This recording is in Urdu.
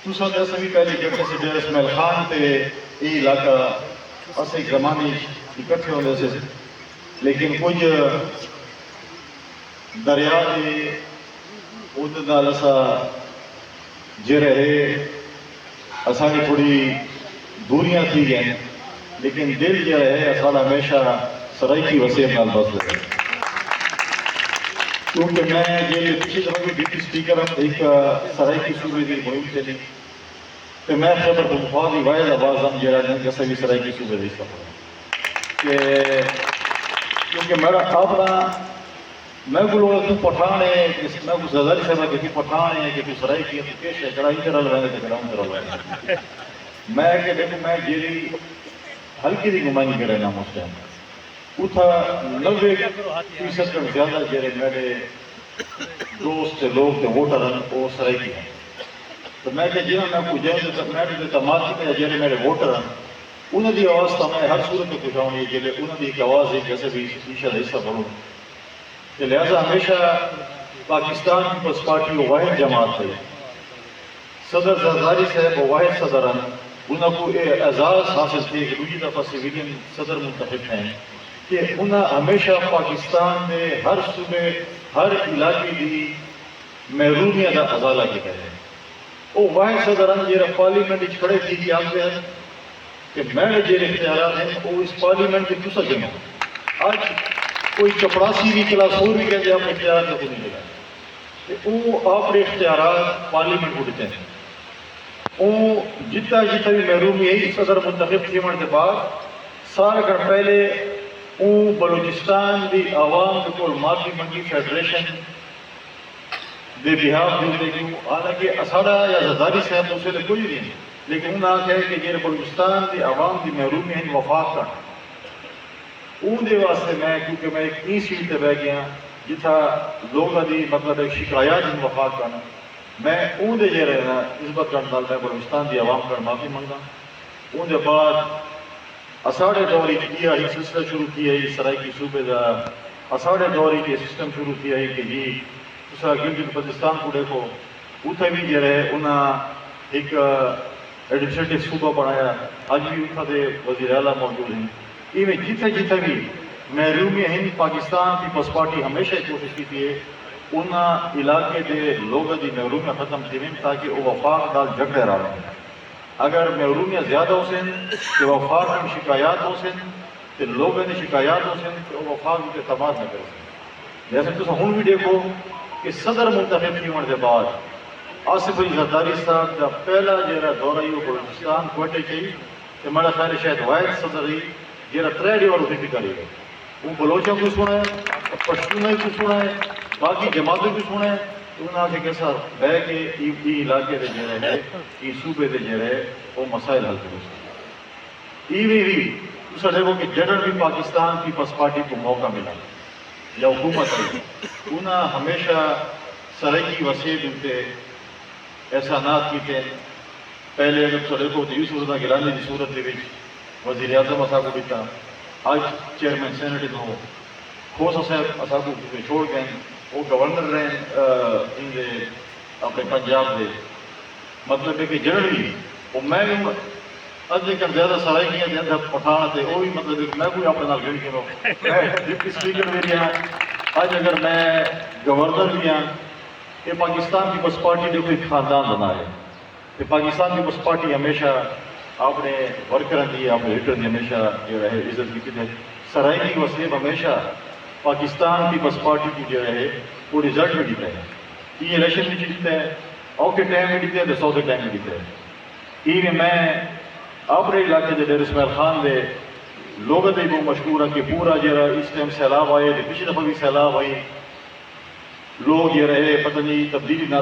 تو سو 10 بھی پہلے جگہ سے ڈیر اسماعیل خان تے یہ علاقہ اسی زمانے اکٹھے ہوتے سے، لیکن کچھ دریا کے ادھر نال اسا جے رہے اساں کی تھوڑی دوریاں تھی گئے، لیکن دل جو ہے اساں ہمیشہ سرائیکی وسیع نال بس رہے، کیونکہ میں یہ پچھلی دفعہ بھی ڈپٹی اسپیکر ایک سرائیکی صوبے کی مہم چلی تو میں خیبر پختونخوا کی واحد آواز ہم جڑا نہیں کہ سبھی سرائیکی صوبے دے سکتا کہ کیونکہ میرا اپنا میں کو لوگ تو پٹھان ہے میں کو زرداری صاحب کہ پٹھان ہے کہ سرائیکی ہے تو پیش ہے کڑا ہی طرح لگانے تو کڑا ہوں طرح لگانے میں کہ دیکھو میں جیری ہلکی دی گمائنی کے رہنا اس ٹائم اتھا 90% کا زیادہ جیرے میرے دوست لوگ تے ووٹر ہیں وہ سرائیکی ہیں، تو میں کہ جینا میں کو جائیں تو میں نے تماتی میں جیرے میرے ووٹر ہیں انہوں دی آواز تھا میں ہر صورت میں کچھاؤں یہ جیلے انہوں دی ایک آواز ہے جیسے بھی عیشہ حصہ بڑھوں کہ لہذا ہمیشہ پاکستان پیپلز پارٹی وہ واحد جماعت ہے، صدر زرداری صاحب وہ واحد صدر ہیں، انہوں کو اعزاز حاصل تھے کہ دوسری دفعہ سویلین صدر منتخب ہیں کہ انہوں ہمیشہ پاکستان میں ہر صوبے ہر علاقے کی محرومیت کا ازالہ کیا ہے، وہ واحد صدر ہیں جیرا پارلیمنٹ کھڑے تھی کہ آپ ہیں کہ میں جیرے اختیارات ہیں وہ اس پارلیمنٹ کے دوسرا جمع آج کوئی چپڑاسی بھی کلاس 4 بھی کہتے ہیں اپنے اختیارات کو نہیں لگا کہ وہ اپنے اختیارات پارلیمنٹ کو دیتے ہیں، وہ جتنا بھی محرومی ہے صدر منتخب تھی من کے بعد سارا کر پہلے وہ بلوچستان دی عوام کو معافی منگی فیڈریشن دے بہاف دیتے گی، حالانکہ اساڑا یا زرداری صاحب اسے لئے کوئی نہیں، لیکن انہوں نے کہا کہ یہ بلوچستان دی عوام دی محرومی ہیں وفاق کرنا، اون دے واسطے میں کیونکہ میں ایک ای سیٹ تے بہ گیا جتھا لوگوں دی مطلب ایک شکایات ہیں وفاق کرنا، میں اون دے جے رہنا نسبت کرنے میں بلوچستان دی عوام کا معافی منگا، اون دے بعد اساڑے دوری کیا ہی سلسلہ شروع کیا ہی سرائیکی صوبے دا اساڑے دوری کے سسٹم شروع کیا ہی کہ جی دوسرا گلگت بلتستان کو دیکھو اتھا بھی جے رہے انہاں ایک ایڈمنسٹریٹو صوبہ بنایا، آج بھی اتھا دے وزیر اعلیٰ موجود ہیں، ایویں جتھے بھی محرومی ہیں پاکستان پیپلز پارٹی ہمیشہ کوشش کی تھی انہاں علاقے دے لوگوں دی محرومیاں ختم تھی تاکہ وہ وفاق نال جھگڑے رہا ہیں، اگر محرومیاں زیادہ ہو سن کہ وفاق میں شکایات ہو سن تو لوگوں نے شکایات ہو سن کہ وہ وفاق کے اعتماد نہ کر سن، جیسے تو ہن بھی دیکھو کہ صدر منتخب کی ہونے کے بعد آصف علی زرداری صاحب کا پہلا جیرا دورہ ہی وہ بلوچستان کوئٹے چاہیے کہ میرا خیال شاید واحد صدر ہی جیرا 3 ڈیور ہوتے بھی کرے گا، وہ بلوچوں کو سنا ہے پشتونوں کو سنا ہے باقی جماعتوں کو سنا ہے، انہوں نے کیسا بہ کے ای علاقے دے جے رہے ای صوبے دے جے رہے وہ مسائل حل کرو سکتے ایویں بھی دوسرا دیکھو کہ جنرل بھی پاکستان پیپلز پارٹی کو موقع ملا یا حکومت ہے انہوں ہمیشہ سرائیکی وسیع انتے احسانات کیتے ہیں، پہلے اگر تو دیکھو تو یوسف رضا گیلانی کی صورت دے وزیر اعظم اسا کو دیتا، آج چیئرمین سینٹ ہو کھوسا صاحب اسا کو چھوڑ گئے وہ گورنر رہے ان دے اپنے پنجاب دے، مطلب ہے کہ جنرلی وہ میں ادھے کم زیادہ سرائیکیاں دے اندر پٹھان تے وہ بھی مطلب ہے کہ میں کوئی اپنے نال گھڑی کروں میں ڈپٹی اسپیکر بھی رہا آج اگر میں گورنر بھی ہاں کہ پاکستان پیپلز پارٹی نے کوئی خاندان بنا ہے کہ پاکستان پیپلز پارٹی ہمیشہ اپنے ورکروں کی اپنے لیڈر کی ہمیشہ جو رہے عزت کی تھی، سرائیکی وسیب ہمیشہ پاکستان پیپلز پارٹی کی جو رہے وہ رزلٹ میں دیتا ہے، یہ الیکشن میں جیتتا ہے اور کے ٹائم میں دیتا ہے تو 100 کے ٹائم میں دیتا ہے، یہ میں اپنے علاقے دے ڈیر اسماعیل خان دے لوگوں دے وہ مشہور ہے کہ پورا جرا اس ٹائم سیلاب آئے پچھلی دفعہ بھی سیلاب آئی لوگ یہ رہے پتہ نہیں تبدیلی نہ